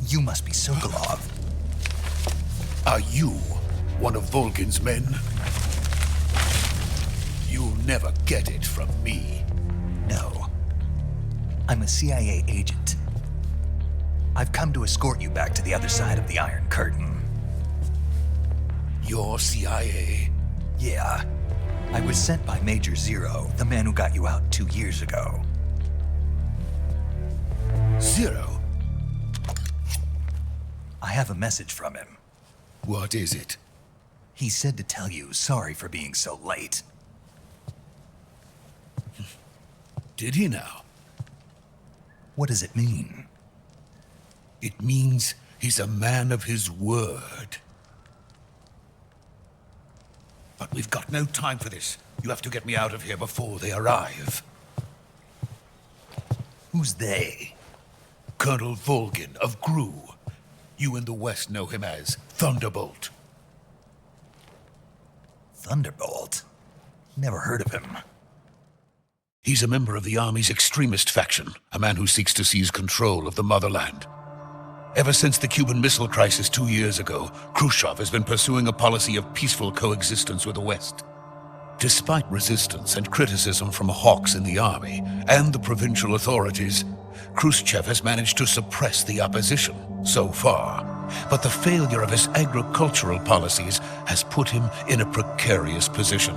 You must be Sokolov. Are you one of Volgin's men? You'll never get it from me. No. I'm a CIA agent. I've come to escort you back to the other side of the Iron Curtain. You're CIA? Yeah. I was sent by Major Zero, the man who got you out 2 years ago. Zero? I have a message from him. What is it? He said to tell you sorry for being so late. Did he now? What does it mean? It means he's a man of his word. But we've got no time for this. You have to get me out of here before they arrive. Who's they? Colonel Volgin of GRU. You in the West know him as Thunderbolt. Thunderbolt? Never heard of him. He's a member of the Army's extremist faction, a man who seeks to seize control of the motherland. Ever since the Cuban Missile Crisis 2 years ago, Khrushchev has been pursuing a policy of peaceful coexistence with the West. Despite resistance and criticism from hawks in the army and the provincial authorities, Khrushchev has managed to suppress the opposition so far. But the failure of his agricultural policies has put him in a precarious position.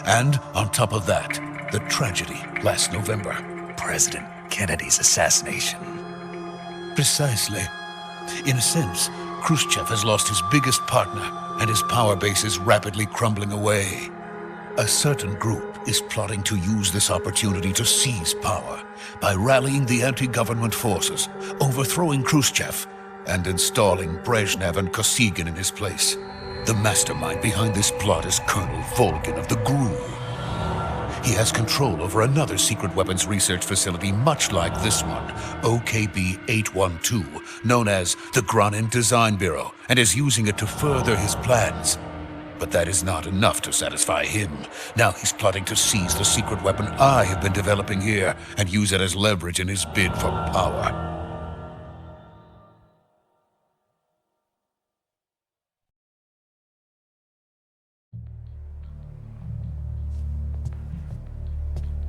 And on top of that, the tragedy last November. President Kennedy's assassination. Precisely. In a sense, Khrushchev has lost his biggest partner, and his power base is rapidly crumbling away. A certain group is plotting to use this opportunity to seize power by rallying the anti-government forces, overthrowing Khrushchev, and installing Brezhnev and Kosygin in his place. The mastermind behind this plot is Colonel Volgin of the GRU. He has control over another secret weapons research facility much like this one, OKB-812, known as the Granin Design Bureau, and is using it to further his plans. But that is not enough to satisfy him. Now he's plotting to seize the secret weapon I have been developing here and use it as leverage in his bid for power.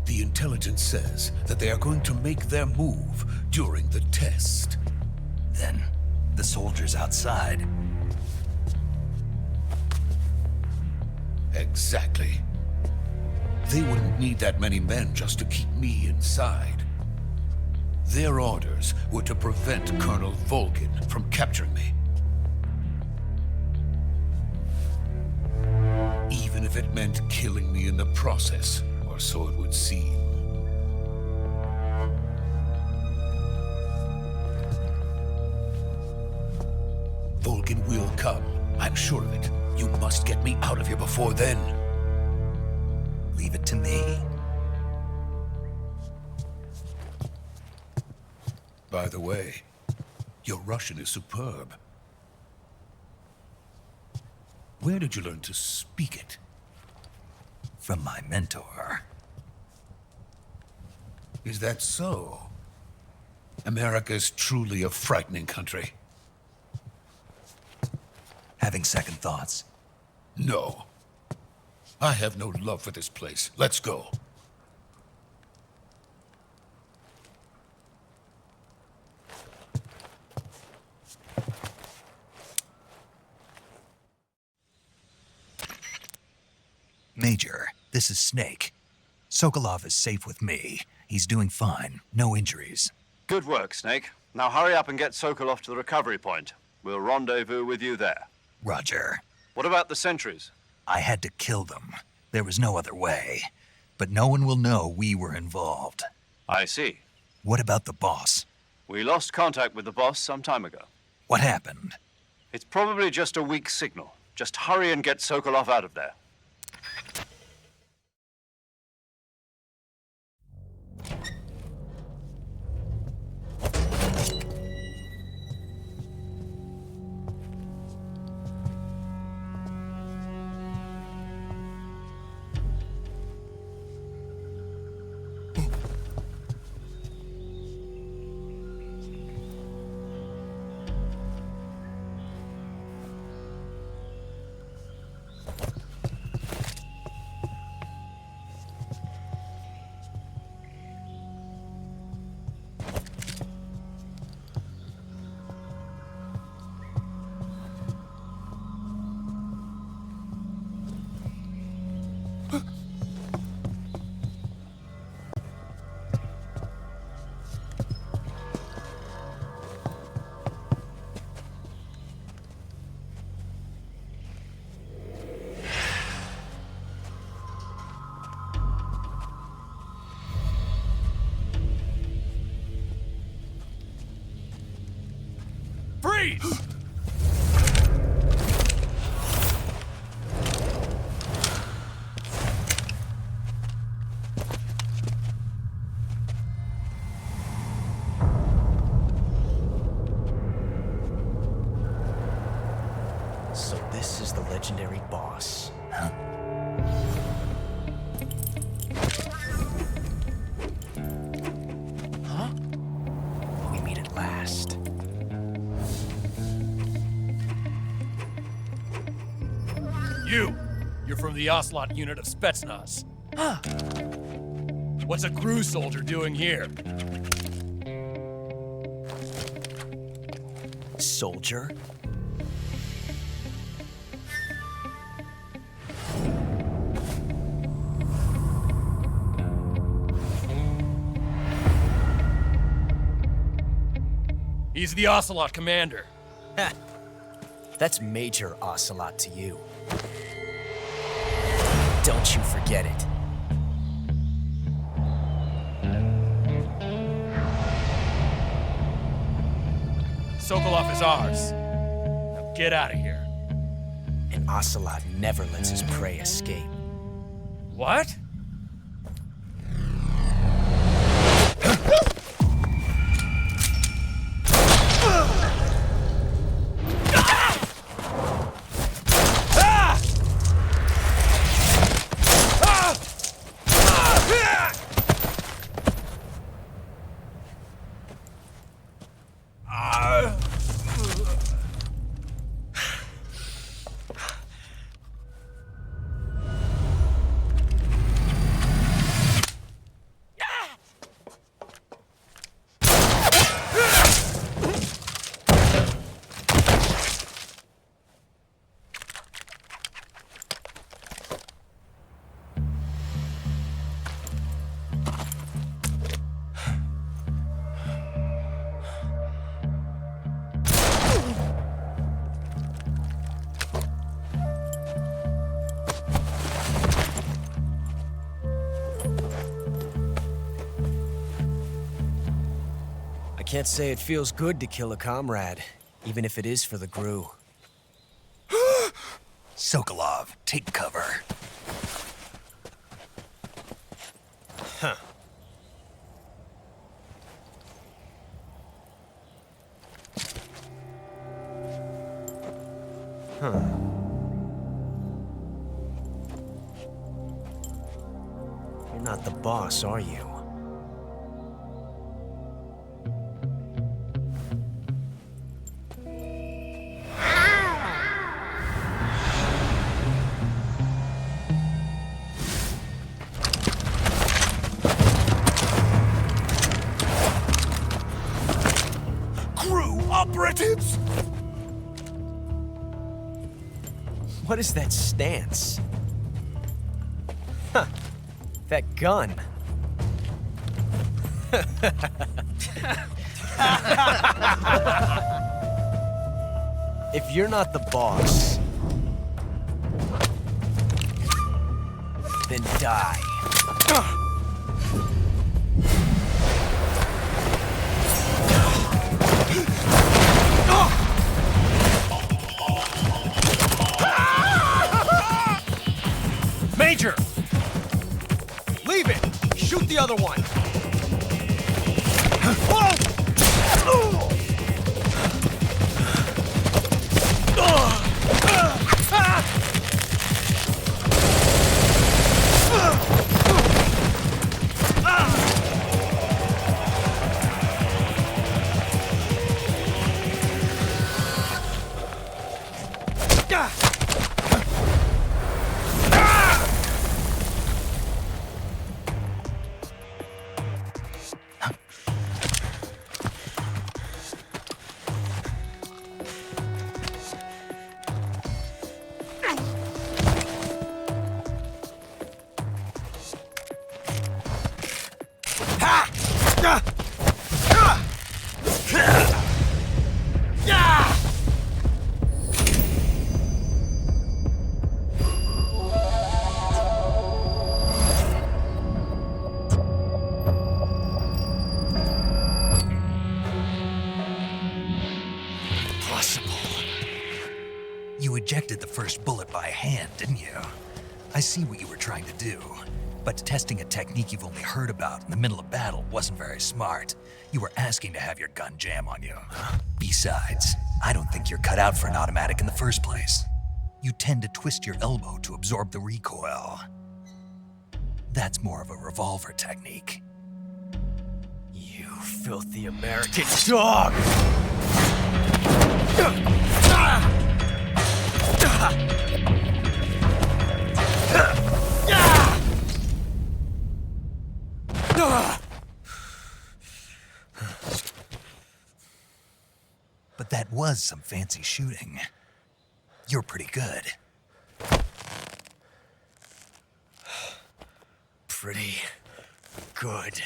The intelligence says that they are going to make their move during the test. Then, the soldiers outside. Exactly. They wouldn't need that many men just to keep me inside. Their orders were to prevent Colonel Volgin from capturing me. Even if it meant killing me in the process, or so it would seem. Volgin will come, I'm sure of it. You must get me out of here before then. Leave it to me. By the way, your Russian is superb. Where did you learn to speak it? From my mentor. Is that so? America's truly a frightening country. Having second thoughts? No. I have no love for this place. Let's go. Major, this is Snake. Sokolov is safe with me. He's doing fine. No injuries. Good work, Snake. Now hurry up and get Sokolov to the recovery point. We'll rendezvous with you there. Roger. What about the sentries? I had to kill them. There was no other way. But no one will know we were involved. I see. What about the boss? We lost contact with the boss some time ago. What happened? It's probably just a weak signal. Just hurry and get Sokolov out of there. Freeze! So this is the legendary boss. Huh? Huh? We meet at last. You're from the Ocelot unit of Spetsnaz. Huh. What's a crew soldier doing here? Soldier? He's the Ocelot commander. Ha! That's Major Ocelot to you. Don't you forget it. Sokolov is ours. Now get out of here. And Ocelot never lets his prey escape. What? I can't say it feels good to kill a comrade, even if it is for the GRU. Sokolov, take cover. Huh. Huh. You're not the boss, are you? Crew operatives! What is that stance? Huh. That gun. If you're not the boss, then die. Major! Leave it! Shoot the other one! You ejected the first bullet by hand, didn't you? I see what you were trying to do. But testing a technique you've only heard about in the middle of battle wasn't very smart. You were asking to have your gun jam on you. Besides, I don't think you're cut out for an automatic in the first place. You tend to twist your elbow to absorb the recoil. That's more of a revolver technique. You filthy American dog! But that was some fancy shooting. You're pretty good. Pretty good.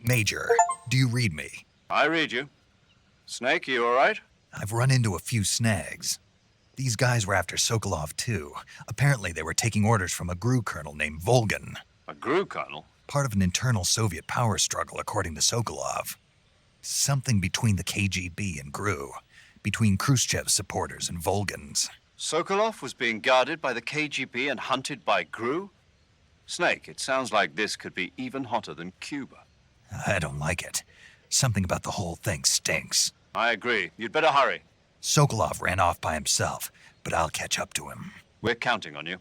Major, do you read me? I read you. Snake, you all right? I've run into a few snags. These guys were after Sokolov too. Apparently they were taking orders from a GRU colonel named Volgan. A GRU colonel? Part of an internal Soviet power struggle, according to Sokolov. Something between the KGB and GRU. Between Khrushchev's supporters and Volgan's. Sokolov was being guarded by the KGB and hunted by GRU? Snake, it sounds like this could be even hotter than Cuba. I don't like it. Something about the whole thing stinks. I agree. You'd better hurry. Sokolov ran off by himself, but I'll catch up to him. We're counting on you.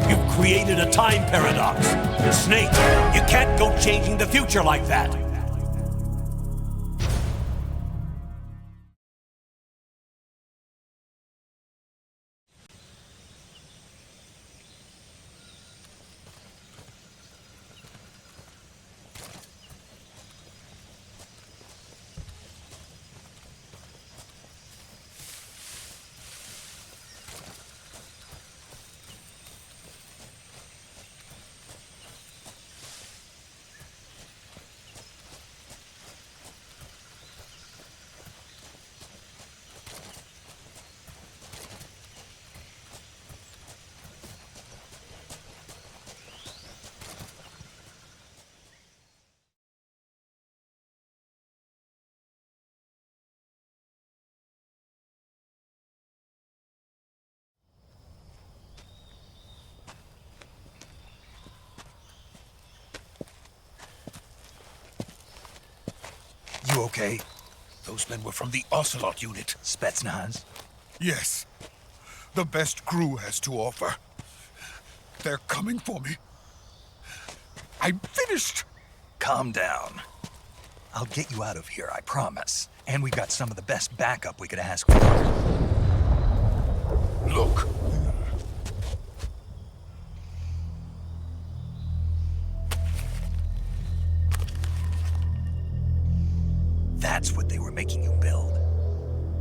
You've created a time paradox. Snake, you can't go changing the future like that. okay? Those men were from the Ocelot unit. Spetsnaz? Yes. The best GRU has to offer. They're coming for me. I'm finished! Calm down. I'll get you out of here, I promise. And we've got some of the best backup we could ask for. Look. That's what they were making you build.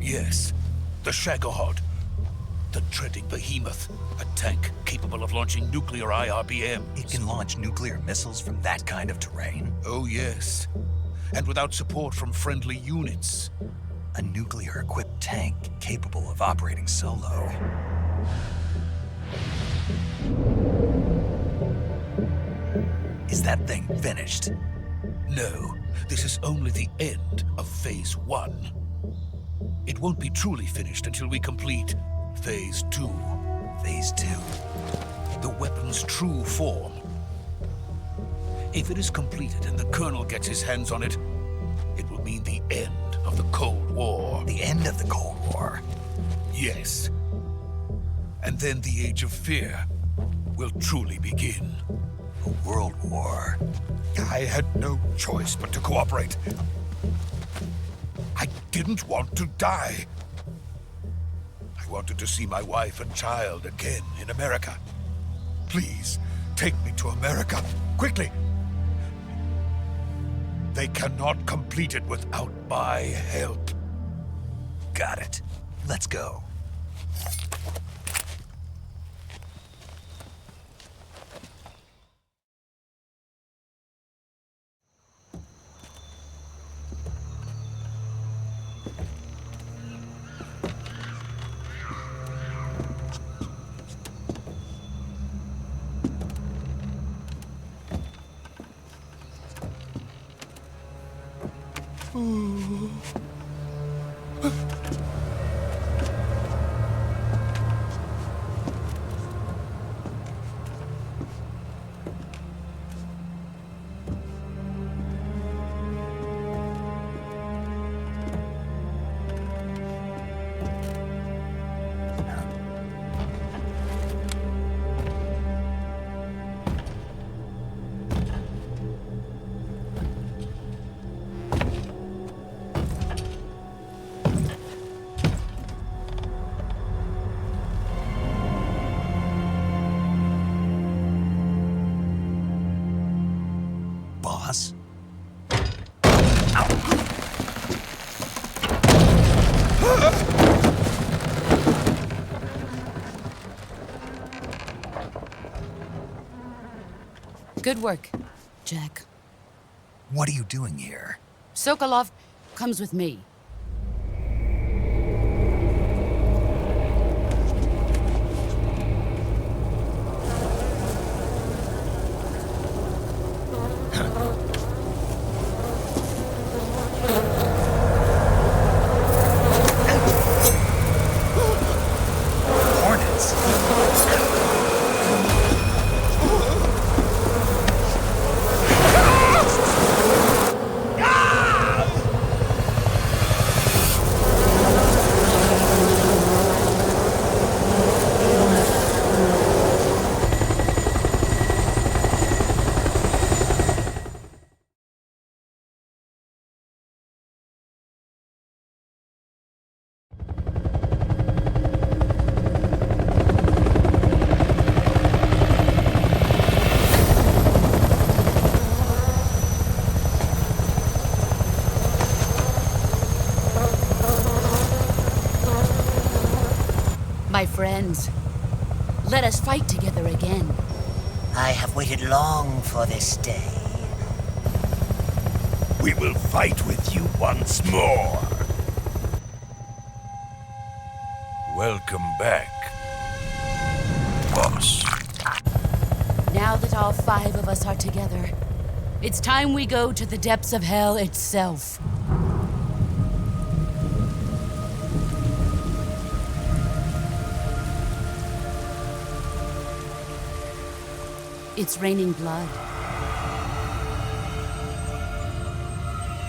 Yes. The Shagohod. The dreading behemoth. A tank capable of launching nuclear IRBM. It can launch nuclear missiles from that kind of terrain? Oh, yes. And without support from friendly units. A nuclear-equipped tank capable of operating solo. Is that thing finished? No, this is only the end of Phase 1. It won't be truly finished until we complete Phase 2. Phase 2? The weapon's true form. If it is completed and the Colonel gets his hands on it, it will mean the end of the Cold War. The end of the Cold War? Yes. And then the Age of Fear will truly begin. A world war? I had no choice but to cooperate. I didn't want to die. I wanted to see my wife and child again in America. Please, take me to America, quickly. They cannot complete it without my help. Got it. Let's go. Boss? Good work, Jack. What are you doing here? Sokolov comes with me. Hornets? My friends, let us fight together again. I have waited long for this day. We will fight with you once more. Welcome back, boss. Now that all 5 of us are together, it's time we go to the depths of hell itself. It's raining blood.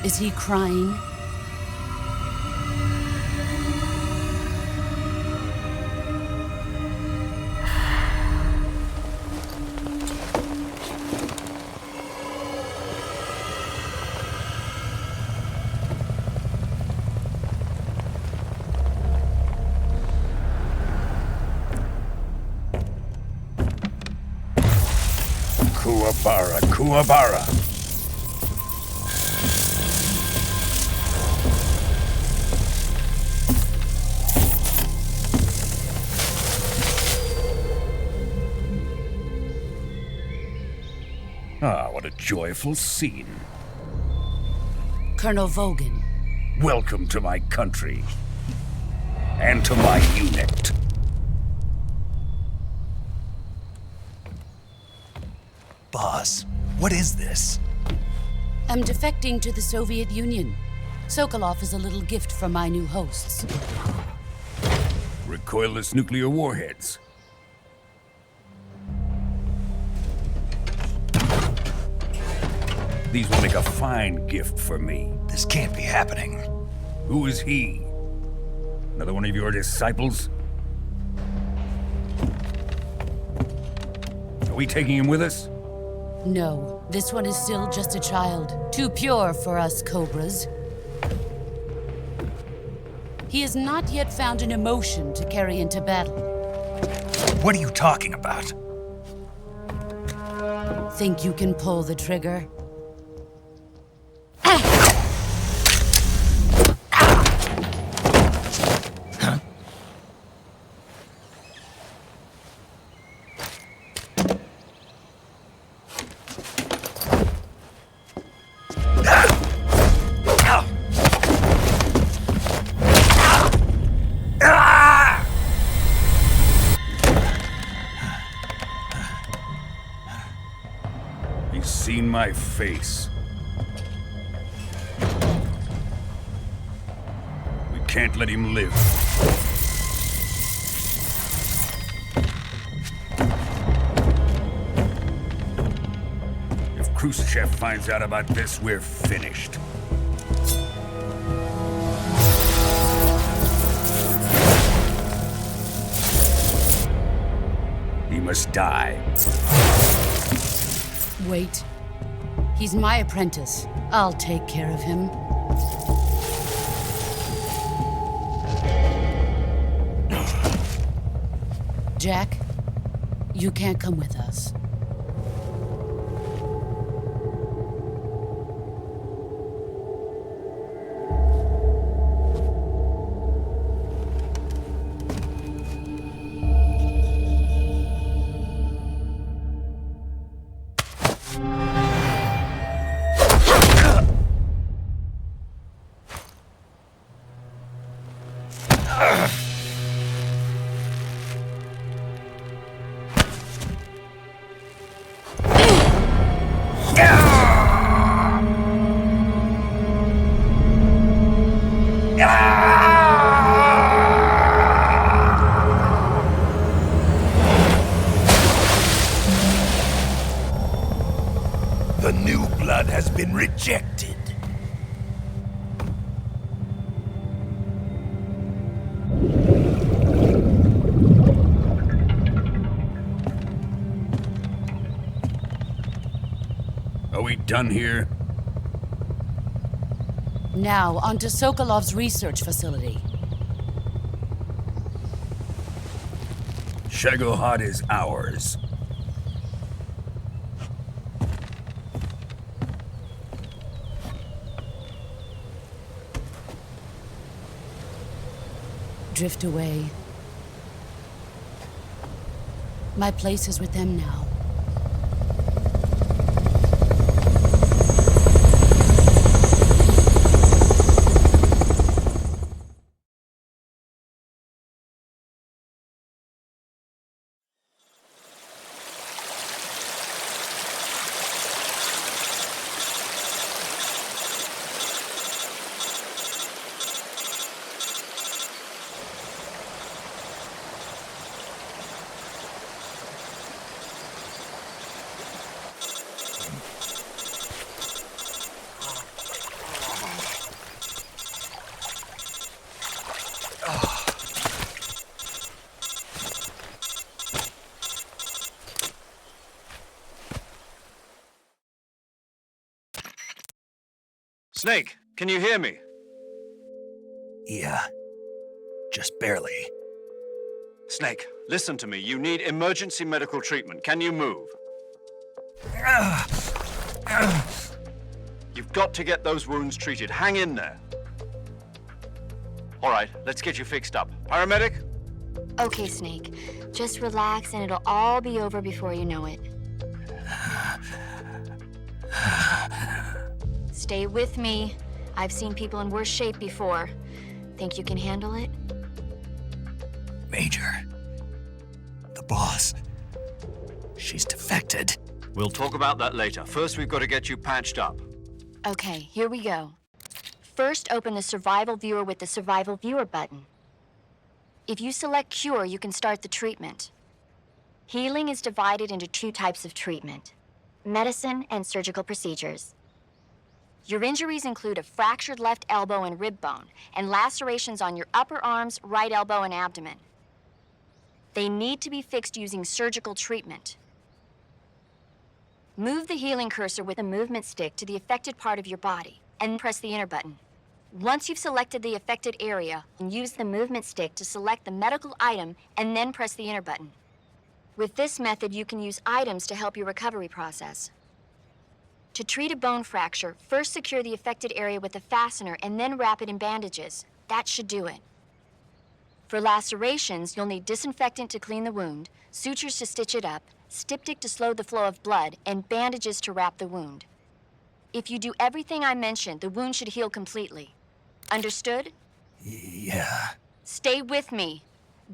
Is he crying? Kuwabara, Kuwabara. Ah, what a joyful scene. Colonel Vogan. Welcome to my country. And to my unit. Boss, what is this? I'm defecting to the Soviet Union. Sokolov is a little gift from my new hosts. Recoilless nuclear warheads. These will make a fine gift for me. This can't be happening. Who is he? Another one of your disciples? Are we taking him with us? No, this one is still just a child. Too pure for us Cobras. He has not yet found an emotion to carry into battle. What are you talking about? Think you can pull the trigger? He's seen my face. We can't let him live. If Khrushchev finds out about this, we're finished. He must die. Wait. He's my apprentice. I'll take care of him. Jack, you can't come with us. The new blood has been rejected. Are we done here? Now, onto Sokolov's research facility. Shagohod is ours. Drift away. My place is with them now. Snake, can you hear me? Yeah, just barely. Snake, listen to me. You need emergency medical treatment. Can you move? You've got to get those wounds treated. Hang in there. All right, let's get you fixed up. Paramedic? Okay, Snake. Just relax and it'll all be over before you know it. Stay with me. I've seen people in worse shape before. Think you can handle it? Major, the boss, she's defected. We'll talk about that later. First, we've got to get you patched up. Okay, here we go. First, open the Survival Viewer with the Survival Viewer button. If you select Cure, you can start the treatment. Healing is divided into two types of treatment: medicine and surgical procedures. Your injuries include a fractured left elbow and rib bone, and lacerations on your upper arms, right elbow, and abdomen. They need to be fixed using surgical treatment. Move the healing cursor with a movement stick to the affected part of your body, and press the enter button. Once you've selected the affected area, use the movement stick to select the medical item, and then press the enter button. With this method, you can use items to help your recovery process. To treat a bone fracture, first secure the affected area with a fastener and then wrap it in bandages. That should do it. For lacerations, you'll need disinfectant to clean the wound, sutures to stitch it up, styptic to slow the flow of blood, and bandages to wrap the wound. If you do everything I mentioned, the wound should heal completely. Understood? Yeah. Stay with me.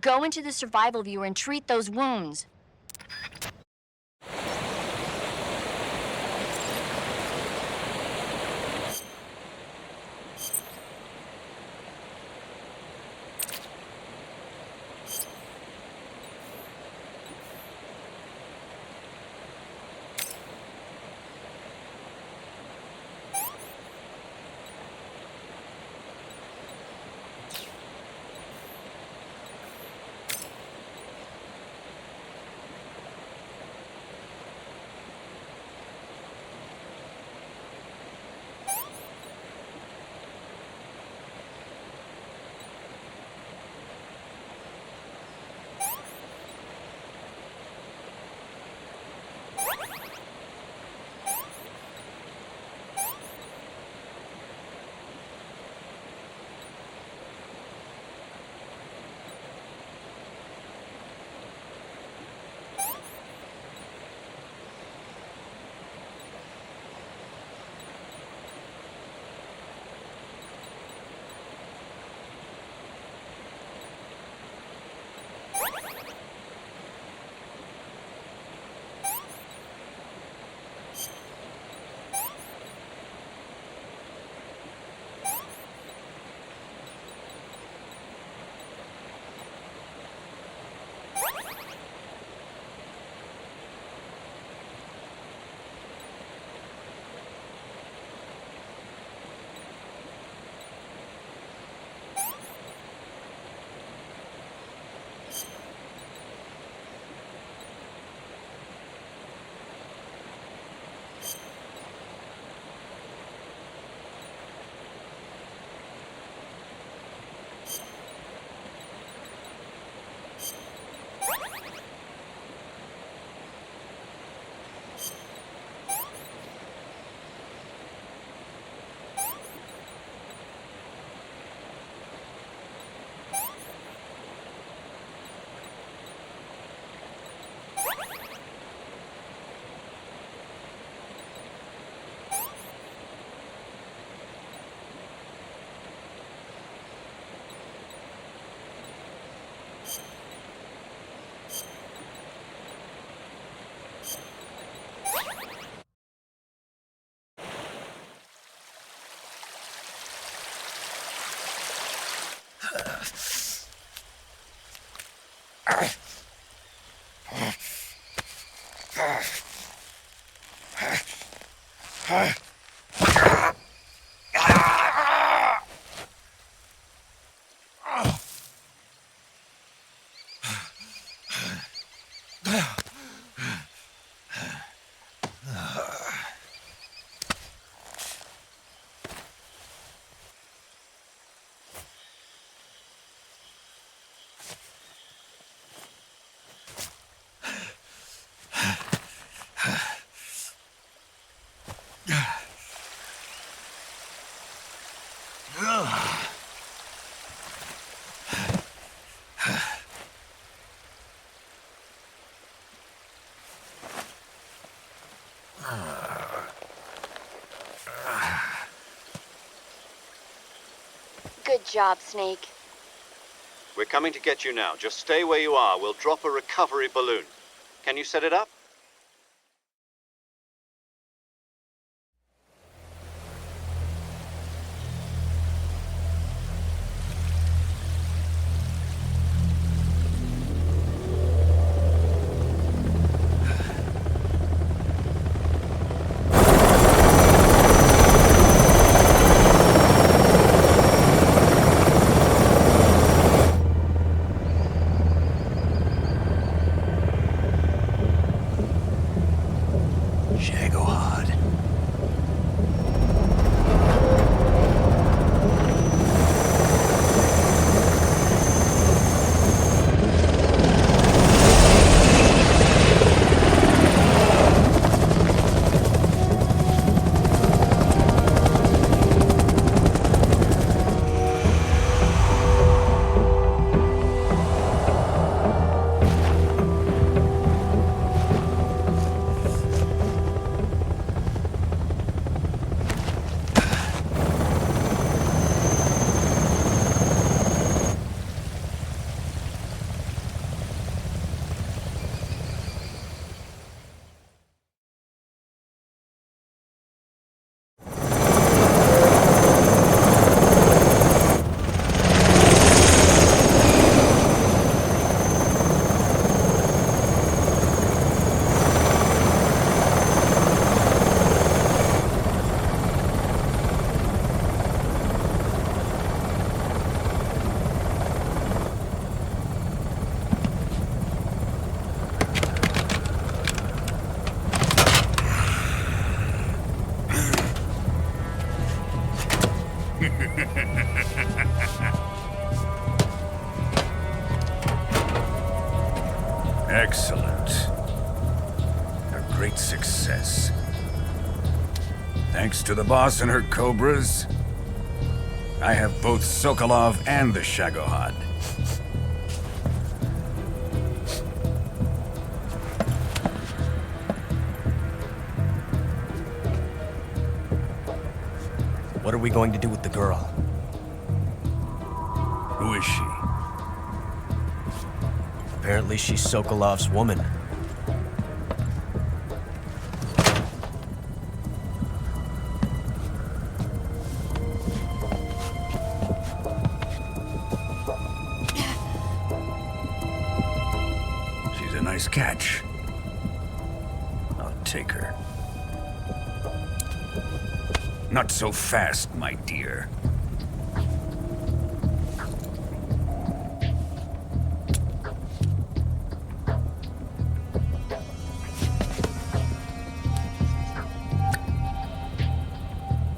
Go into the Survival Viewer and treat those wounds. Good job, Snake. We're coming to get you now. Just stay where you are. We'll drop a recovery balloon. Can you set it up? Excellent. A great success. Thanks to the boss and her cobras, I have both Sokolov and the Shagohod. What are we going to do with the girl? Who is she? Apparently she's Sokolov's woman. She's a nice catch. I'll take her. Not so fast, my dear.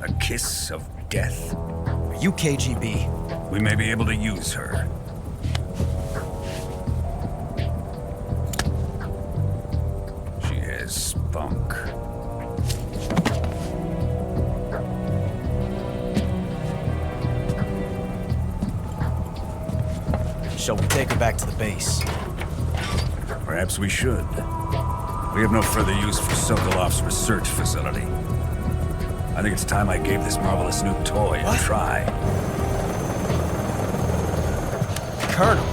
A kiss of death? Are you KGB? We may be able to use her. She has spunk. Shall we take her back to the base? Perhaps we should. We have no further use for Sokolov's research facility. I think it's time I gave this marvelous new toy a try. Colonel,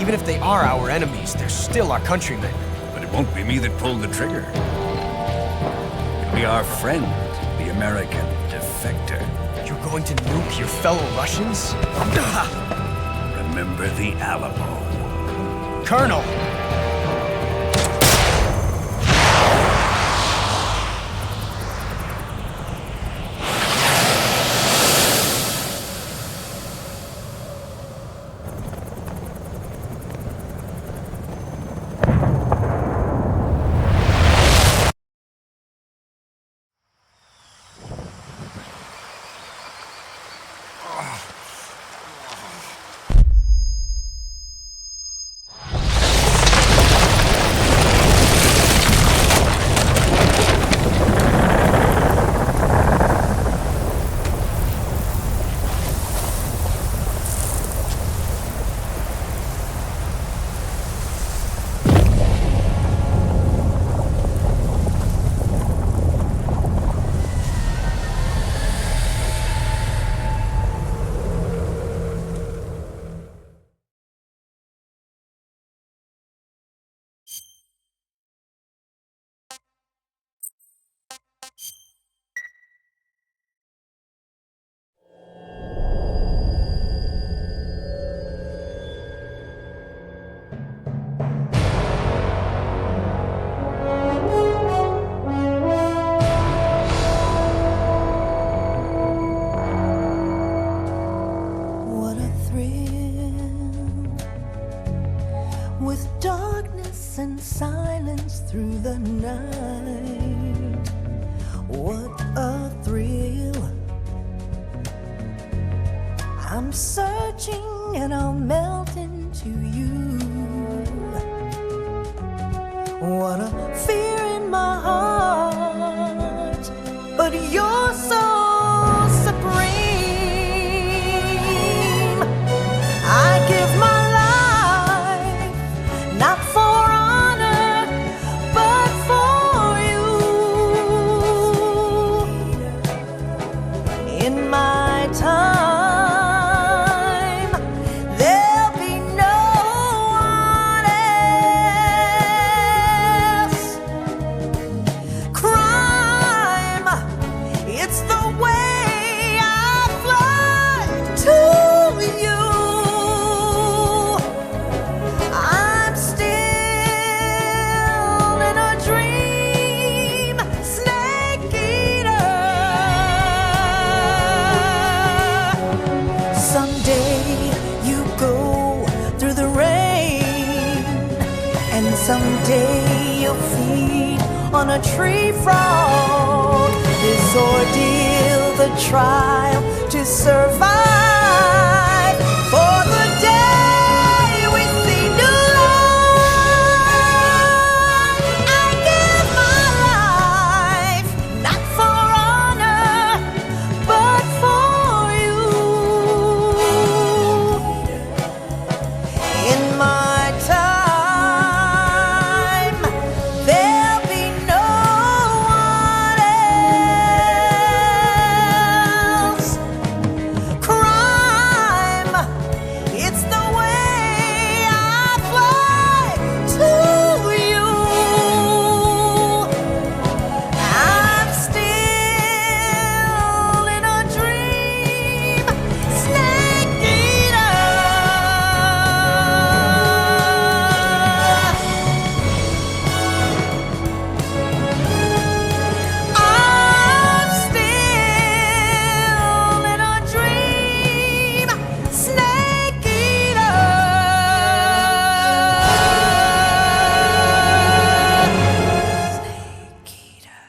even if they are our enemies, they're still our countrymen. But it won't be me that pulled the trigger. It'll be our friend, the American defector. You're going to nuke your fellow Russians? Remember the Alamo. Colonel! with darkness and silence through the night. What a thrill. I'm searching and I'll melt into you. What a fear in my heart, but you're so supreme. I give my life, not for honor, but for you. In my time, there'll be no one else. Crime, it's the way I fly to you. I'm still in a dream, snake eater. Someday you go through the rain, and someday you'll feed on a tree frog. This ordeal, the trial to survive, for the day we see new light. I give my life, not for honor, but for you. In my time, there'll be no one else. Crime, it's the way I fly to you. I'm still in a dream, snake eater. I'm still in a dream, snake eater. Snake eater.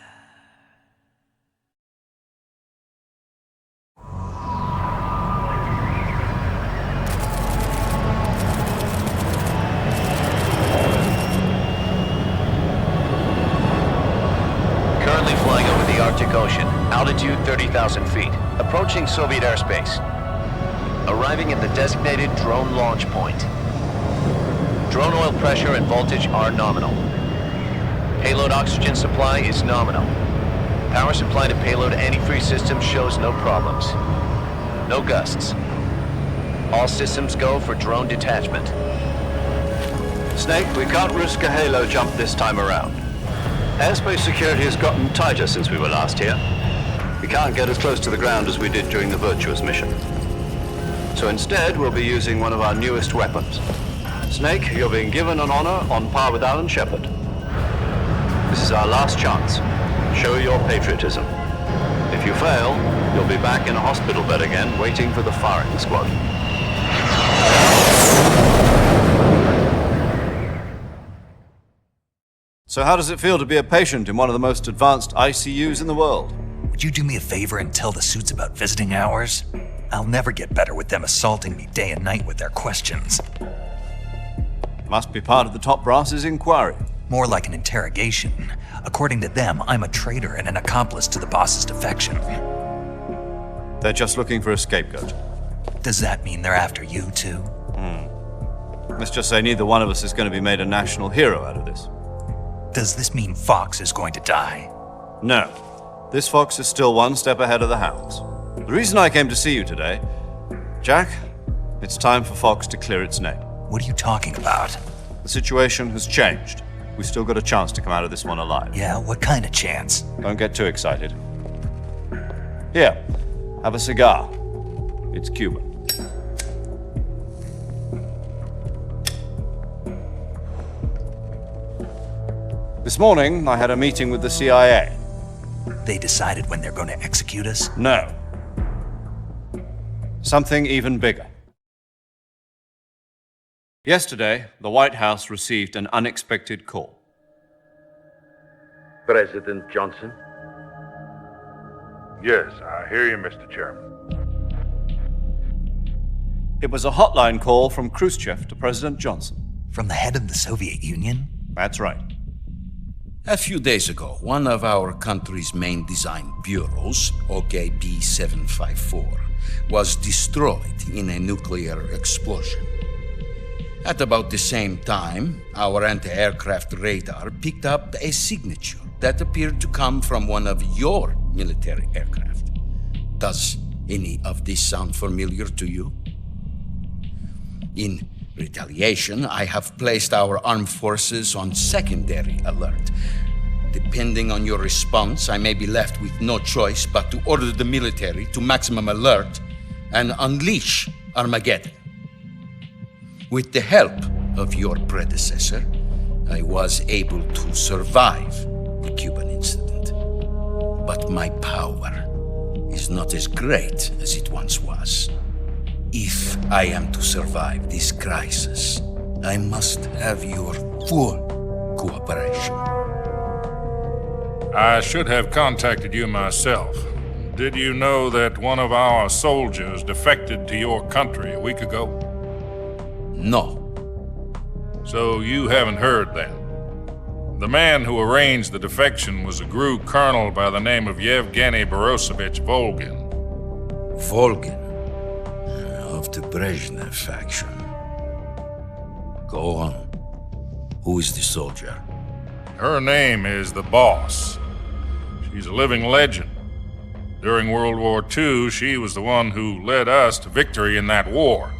Currently flying over the Arctic Ocean, altitude 30,000 feet, approaching Soviet airspace. Arriving at the designated drone launch point. Drone oil pressure and voltage are nominal. Payload oxygen supply is nominal. Power supply to payload antifreeze system shows no problems. No gusts. All systems go for drone detachment. Snake, we can't risk a halo jump this time around. Airspace security has gotten tighter since we were last here. We can't get as close to the ground as we did during the Virtuous mission. So instead, we'll be using one of our newest weapons. Snake, you're being given an honor on par with Alan Shepard. This is our last chance. Show your patriotism. If you fail, you'll be back in a hospital bed again, waiting for the firing squad. So how does it feel to be a patient in one of the most advanced ICUs in the world? Would you do me a favor and tell the suits about visiting hours? I'll never get better with them assaulting me day and night with their questions. Must be part of the top brass's inquiry. More like an interrogation. According to them, I'm a traitor and an accomplice to the boss's defection. They're just looking for a scapegoat. Does that mean they're after you too? Let's just say neither one of us is going to be made a national hero out of this. Does this mean Fox is going to die? No. This fox is still one step ahead of the hounds. The reason I came to see you today, Jack, it's time for Fox to clear its name. What are you talking about? The situation has changed. We've still got a chance to come out of this one alive. Yeah, what kind of chance? Don't get too excited. Here, have a cigar. It's Cuban. This morning, I had a meeting with the CIA. They decided when they're going to execute us? No. Something even bigger. Yesterday, the White House received an unexpected call. President Johnson? Yes, I hear you, Mr. Chairman. It was a hotline call from Khrushchev to President Johnson. From the head of the Soviet Union? That's right. A few days ago, one of our country's main design bureaus, OKB 754, was destroyed in a nuclear explosion. At about the same time, our anti-aircraft radar picked up a signature that appeared to come from one of your military aircraft. Does any of this sound familiar to you? In retaliation, I have placed our armed forces on secondary alert. Depending on your response, I may be left with no choice but to order the military to maximum alert and unleash Armageddon. With the help of your predecessor, I was able to survive the Cuban incident. But my power is not as great as it once was. If I am to survive this crisis, I must have your full cooperation. I should have contacted you myself. Did you know that one of our soldiers defected to your country a week ago? No. So you haven't heard then? The man who arranged the defection was a GRU colonel by the name of Yevgeny Borisovich Volgin. Volgin? Of the Brezhnev faction. Go on. Who is the soldier? Her name is the Boss. She's a living legend. During World War II, she was the one who led us to victory in that war.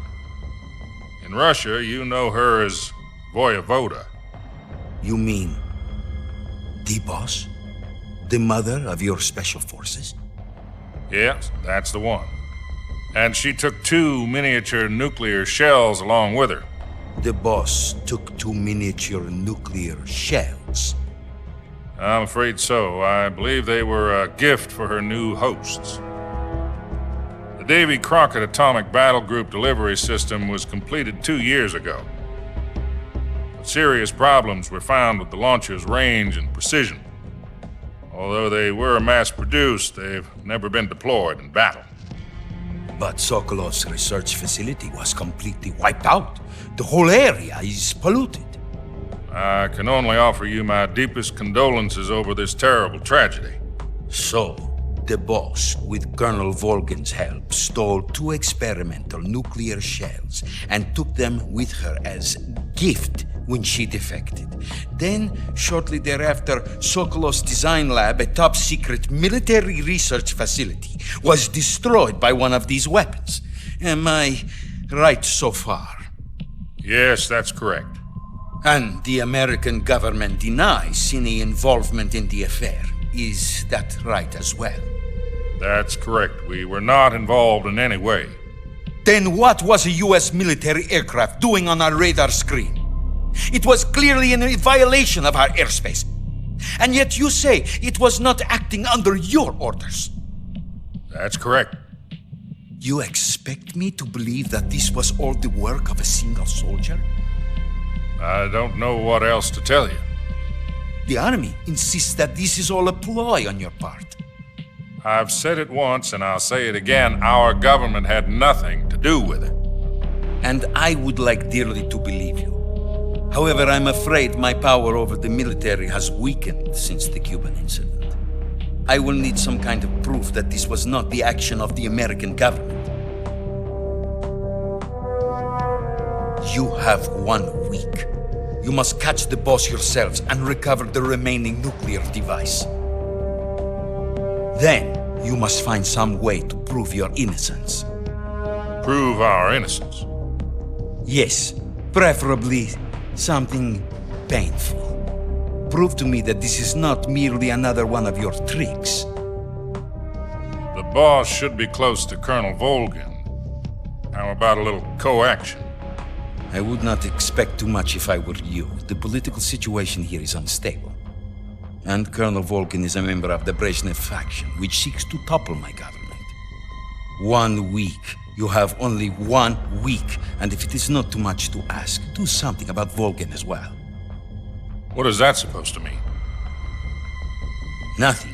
In Russia, you know her as Voyevoda. You mean the Boss? The mother of your special forces? Yes, that's the one. And she took 2 miniature nuclear shells along with her. The Boss took 2 miniature nuclear shells? I'm afraid so. I believe they were a gift for her new hosts. The Davy Crockett Atomic Battle Group delivery system was completed 2 years ago. But serious problems were found with the launcher's range and precision. Although they were mass-produced, they've never been deployed in battle. But Sokolov's research facility was completely wiped out. The whole area is polluted. I can only offer you my deepest condolences over this terrible tragedy. So, the Boss, with Colonel Volgin's help, stole 2 experimental nuclear shells and took them with her as gift when she defected. Then, shortly thereafter, Sokolov's design lab, a top-secret military research facility, was destroyed by one of these weapons. Am I right so far? Yes, that's correct. And the American government denies any involvement in the affair. Is that right as well? That's correct. We were not involved in any way. Then what was a U.S. military aircraft doing on our radar screen? It was clearly in violation of our airspace. And yet you say it was not acting under your orders. That's correct. You expect me to believe that this was all the work of a single soldier? I don't know what else to tell you. The Army insists that this is all a ploy on your part. I've said it once and I'll say it again. Our government had nothing to do with it. And I would like dearly to believe you. However, I'm afraid my power over the military has weakened since the Cuban incident. I will need some kind of proof that this was not the action of the American government. You have 1 week. You must catch the Boss yourselves and recover the remaining nuclear device. Then, you must find some way to prove your innocence. Prove our innocence? Yes, preferably something painful. Prove to me that this is not merely another one of your tricks. The Boss should be close to Colonel Volgin. How about a little co-action? I would not expect too much if I were you. The political situation here is unstable. And Colonel Volgin is a member of the Brezhnev faction, which seeks to topple my government. 1 week You have only 1 week, and if it is not too much to ask, do something about Volgin as well. What is that supposed to mean? Nothing.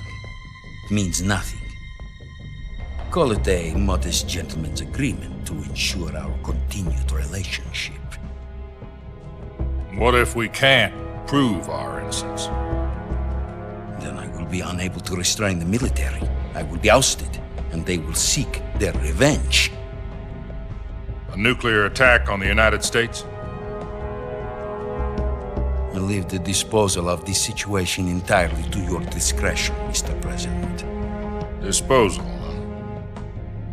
It means nothing. Call it a modest gentleman's agreement to ensure our continued relationship. What if we can't prove our innocence? Then I will be unable to restrain the military. I will be ousted, and they will seek their revenge. A nuclear attack on the United States? I leave the disposal of this situation entirely to your discretion, Mr. President. Disposal?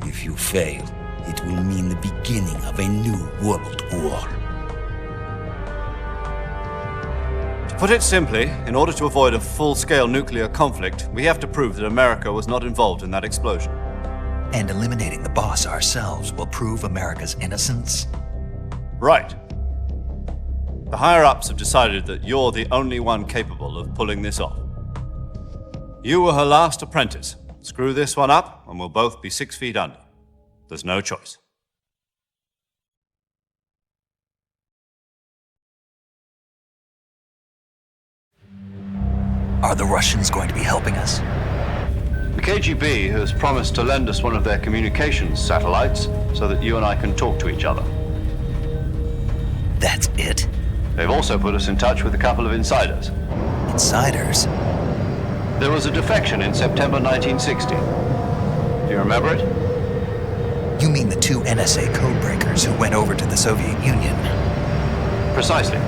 If you fail, it will mean the beginning of a new world war. To put it simply, in order to avoid a full-scale nuclear conflict, we have to prove that America was not involved in that explosion. And eliminating the boss ourselves will prove America's innocence? Right. The higher-ups have decided that you're the only one capable of pulling this off. You were her last apprentice. Screw this one up, and we'll both be 6 feet under. There's no choice. Are the Russians going to be helping us? The KGB has promised to lend us one of their communications satellites so that you and I can talk to each other. That's it? They've also put us in touch with a couple of insiders. Insiders? There was a defection in September 1960. Do you remember it? You mean the 2 NSA codebreakers who went over to the Soviet Union? Precisely.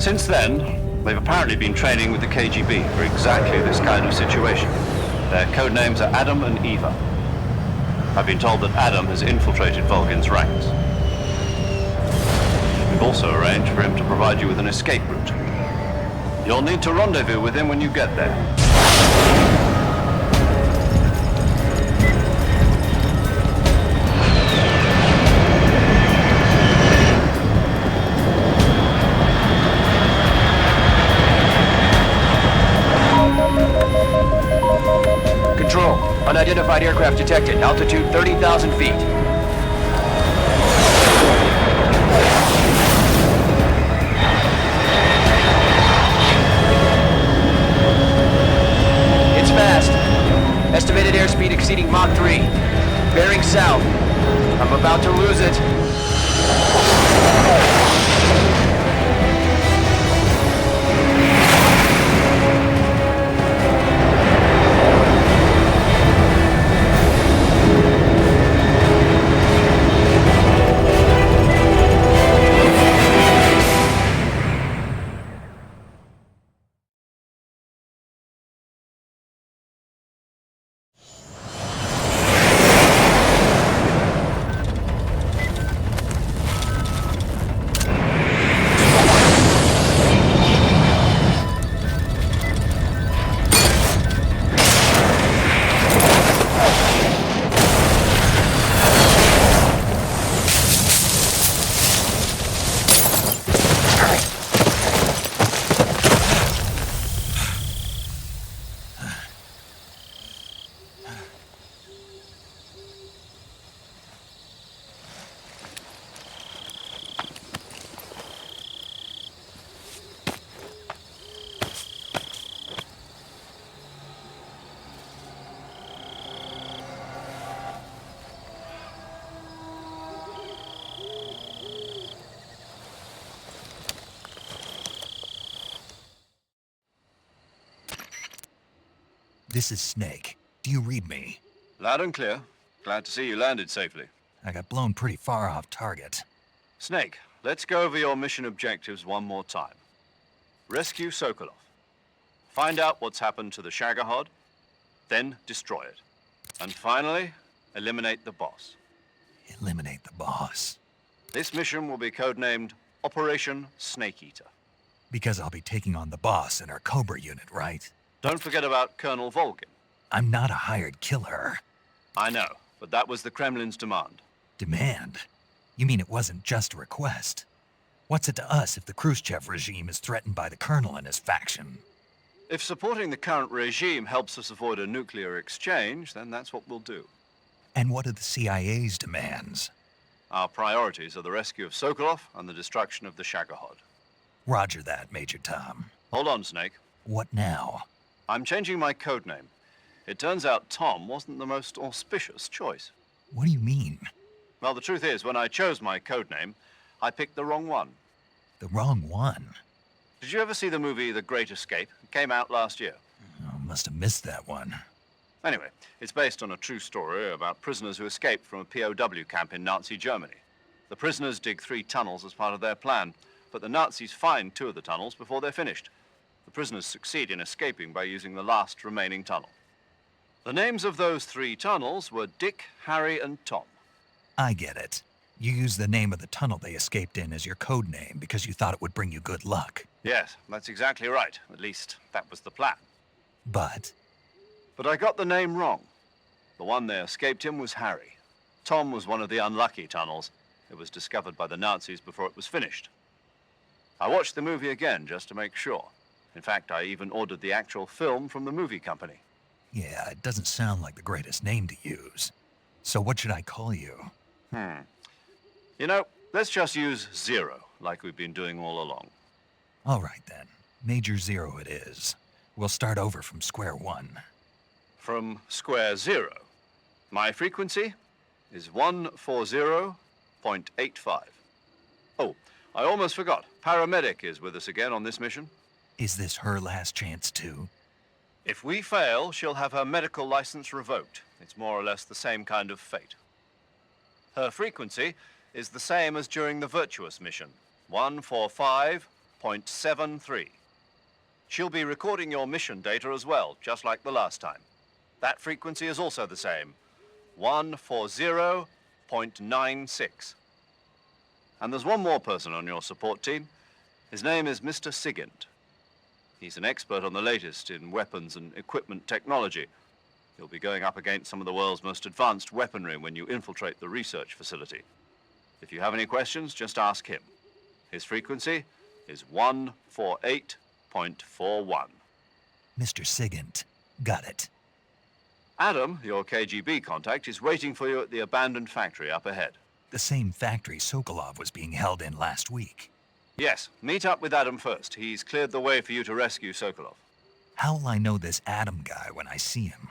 Since then, they've apparently been training with the KGB for exactly this kind of situation. Their codenames are Adam and Eva. I've been told that Adam has infiltrated Volgin's ranks. We've also arranged for him to provide you with an escape route. You'll need to rendezvous with him when you get there. Control, unidentified aircraft detected. Altitude 30,000 feet. It's fast. Estimated airspeed exceeding Mach 3. Bearing south. I'm about to lose it. This is Snake. Do you read me? Loud and clear. Glad to see you landed safely. I got blown pretty far off target. Snake, let's go over your mission objectives one more time. Rescue Sokolov. Find out what's happened to the Shagohod, then destroy it. And finally, eliminate the boss. Eliminate the boss. This mission will be codenamed Operation Snake Eater. Because I'll be taking on the boss in our Cobra unit, right? Don't forget about Colonel Volgin. I'm not a hired killer. I know, but that was the Kremlin's demand. Demand? You mean it wasn't just a request? What's it to us if the Khrushchev regime is threatened by the Colonel and his faction? If supporting the current regime helps us avoid a nuclear exchange, then that's what we'll do. And what are the CIA's demands? Our priorities are the rescue of Sokolov and the destruction of the Shagohod. Roger that, Major Tom. Hold on, Snake. What now? I'm changing my code name. It turns out Tom wasn't the most auspicious choice. What do you mean? Well, the truth is, when I chose my code name, I picked the wrong one. The wrong one? Did you ever see the movie The Great Escape? It came out last year. Oh, must have missed that one. Anyway, it's based on a true story about prisoners who escaped from a POW camp in Nazi Germany. The prisoners dig 3 tunnels as part of their plan, but the Nazis find 2 of the tunnels before they're finished. The prisoners succeed in escaping by using the last remaining tunnel. The names of those 3 tunnels were Dick, Harry, and Tom. I get it. You used the name of the tunnel they escaped in as your code name because you thought it would bring you good luck. Yes, that's exactly right. At least, that was the plan. But I got the name wrong. The one they escaped in was Harry. Tom was one of the unlucky tunnels. It was discovered by the Nazis before it was finished. I watched the movie again just to make sure. In fact, I even ordered the actual film from the movie company. yeah, it doesn't sound like the greatest name to use. So what should I call you? You know, let's just use Zero, like we've been doing all along. All right then. Major Zero it is. We'll start over from square one. From square 0. My frequency is 140.85. Oh, I almost forgot. Paramedic is with us again on this mission. Is this her last chance too? If we fail, she'll have her medical license revoked. It's more or less the same kind of fate. Her frequency is the same as during the Virtuous mission, 145.73. She'll be recording your mission data as well, just like the last time. That frequency is also the same, 140.96. And there's one more person on your support team. His name is Mr. Sigint. He's an expert on the latest in weapons and equipment technology. You'll be going up against some of the world's most advanced weaponry when you infiltrate the research facility. If you have any questions, just ask him. His frequency is 148.41. Mr. Sigint. Got it. Adam, your KGB contact, is waiting for you at the abandoned factory up ahead. The same factory Sokolov was being held in last week. Yes, meet up with Adam first. He's cleared the way for you to rescue Sokolov. How'll I know this Adam guy when I see him?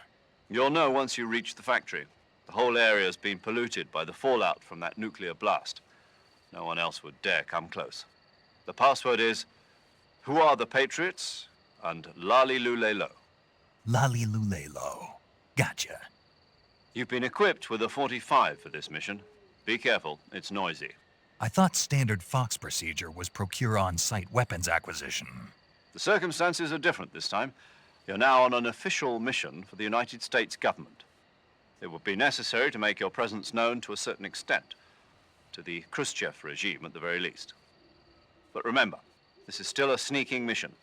You'll know once you reach the factory. The whole area's been polluted by the fallout from that nuclear blast. No one else would dare come close. The password is, "Who are the Patriots?" and "Lali Lulelo." Lali Lulelo. Gotcha. You've been equipped with a 45 for this mission. Be careful, it's noisy. I thought standard Fox procedure was procure on-site weapons acquisition. The circumstances are different this time. You're now on an official mission for the United States government. It would be necessary to make your presence known to a certain extent, to the Khrushchev regime at the very least. But remember, this is still a sneaking mission.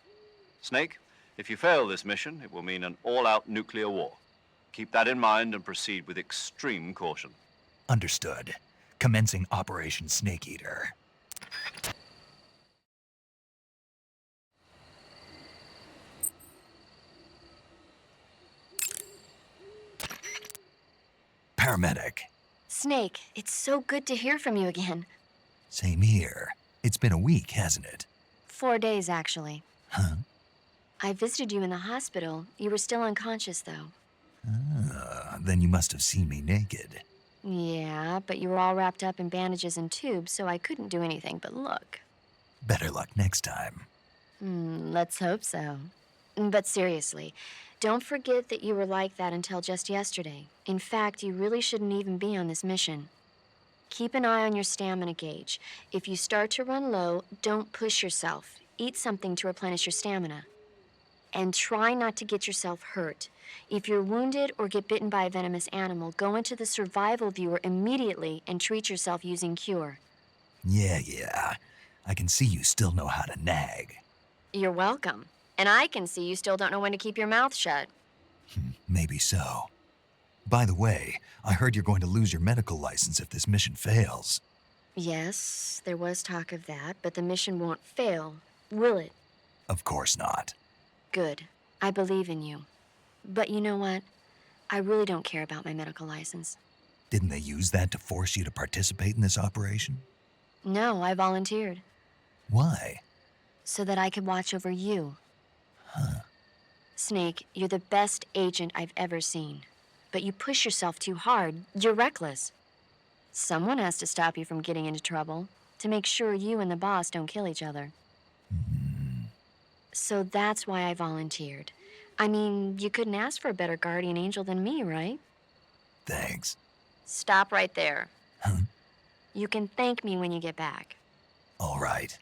Snake, if you fail this mission, it will mean an all-out nuclear war. Keep that in mind and proceed with extreme caution. Understood. Commencing Operation Snake Eater. Paramedic. Snake, it's so good to hear from you again. Same here. It's been a week, hasn't it? 4 days, actually. Huh? I visited you in the hospital. You were still unconscious, though. Then you must have seen me naked. Yeah, but you were all wrapped up in bandages and tubes, so I couldn't do anything but look. Better luck next time. Let's hope so. But seriously, don't forget that you were like that until just yesterday. In fact, you really shouldn't even be on this mission. Keep an eye on your stamina gauge. If you start to run low, don't push yourself. Eat something to replenish your stamina. And try not to get yourself hurt. If you're wounded or get bitten by a venomous animal, go into the survival viewer immediately and treat yourself using Cure. Yeah. I can see you still know how to nag. You're welcome. And I can see you still don't know when to keep your mouth shut. Maybe so. By the way, I heard you're going to lose your medical license if this mission fails. Yes, there was talk of that, but the mission won't fail, will it? Of course not. Good. I believe in you. But you know what? I really don't care about my medical license. Didn't they use that to force you to participate in this operation? No, I volunteered. Why? So that I could watch over you. Snake, you're the best agent I've ever seen. But you push yourself too hard. You're reckless. Someone has to stop you from getting into trouble, to make sure you and the boss don't kill each other. So that's why I volunteered. I mean, you couldn't ask for a better guardian angel than me, right? Thanks. Stop right there. You can thank me when you get back. All right.